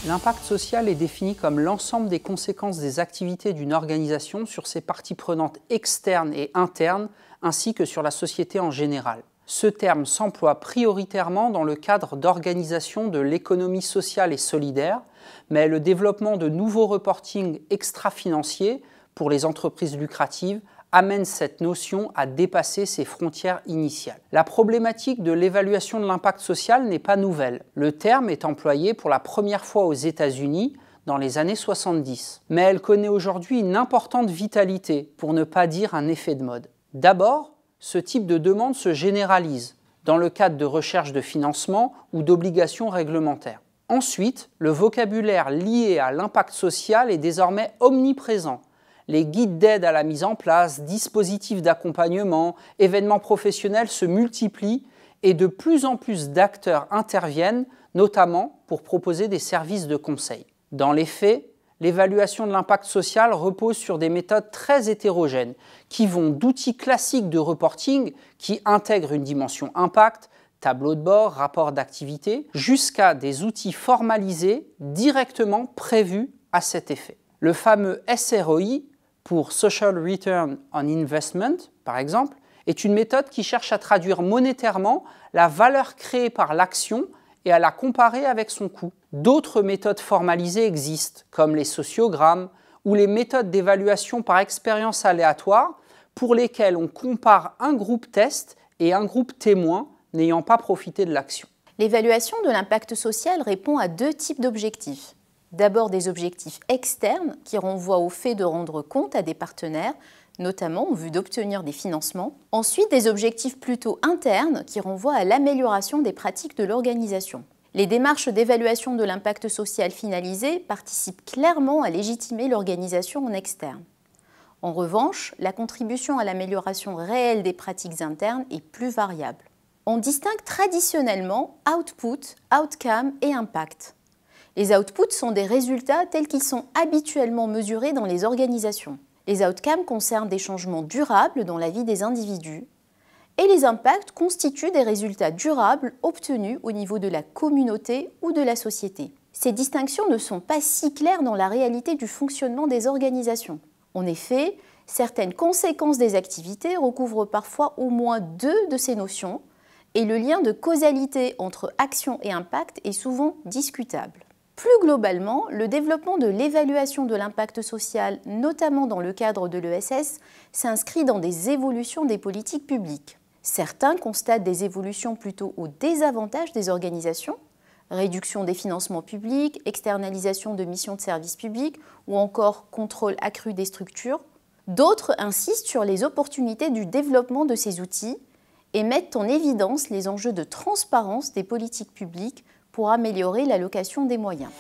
L'impact social est défini comme l'ensemble des conséquences des activités d'une organisation sur ses parties prenantes externes et internes, ainsi que sur la société en général. Ce terme s'emploie prioritairement dans le cadre d'organisation de l'économie sociale et solidaire, mais le développement de nouveaux reportings extra-financiers pour les entreprises lucratives amène cette notion à dépasser ses frontières initiales. La problématique de l'évaluation de l'impact social n'est pas nouvelle. Le terme est employé pour la première fois aux États-Unis dans les années 70. Mais elle connaît aujourd'hui une importante vitalité, pour ne pas dire un effet de mode. D'abord, ce type de demande se généralise dans le cadre de recherche de financement ou d'obligations réglementaires. Ensuite, le vocabulaire lié à l'impact social est désormais omniprésent. Les guides d'aide à la mise en place, dispositifs d'accompagnement, événements professionnels se multiplient et de plus en plus d'acteurs interviennent, notamment pour proposer des services de conseil. Dans les faits, l'évaluation de l'impact social repose sur des méthodes très hétérogènes qui vont d'outils classiques de reporting qui intègrent une dimension impact, tableau de bord, rapport d'activité, jusqu'à des outils formalisés directement prévus à cet effet. Le fameux SROI, pour Social Return on Investment, par exemple, est une méthode qui cherche à traduire monétairement la valeur créée par l'action et à la comparer avec son coût. D'autres méthodes formalisées existent, comme les sociogrammes ou les méthodes d'évaluation par expérience aléatoire, pour lesquelles on compare un groupe test et un groupe témoin n'ayant pas profité de l'action. L'évaluation de l'impact social répond à deux types d'objectifs. D'abord des objectifs externes qui renvoient au fait de rendre compte à des partenaires, notamment en vue d'obtenir des financements. Ensuite, des objectifs plutôt internes qui renvoient à l'amélioration des pratiques de l'organisation. Les démarches d'évaluation de l'impact social finalisées participent clairement à légitimer l'organisation en externe. En revanche, la contribution à l'amélioration réelle des pratiques internes est plus variable. On distingue traditionnellement output, outcome et impact. Les outputs sont des résultats tels qu'ils sont habituellement mesurés dans les organisations. Les outcomes concernent des changements durables dans la vie des individus et les impacts constituent des résultats durables obtenus au niveau de la communauté ou de la société. Ces distinctions ne sont pas si claires dans la réalité du fonctionnement des organisations. En effet, certaines conséquences des activités recouvrent parfois au moins deux de ces notions et le lien de causalité entre action et impact est souvent discutable. Plus globalement, le développement de l'évaluation de l'impact social, notamment dans le cadre de l'ESS, s'inscrit dans des évolutions des politiques publiques. Certains constatent des évolutions plutôt au désavantage des organisations, réduction des financements publics, externalisation de missions de services publics ou encore contrôle accru des structures. D'autres insistent sur les opportunités du développement de ces outils et mettent en évidence les enjeux de transparence des politiques publiques pour améliorer l'allocation des moyens.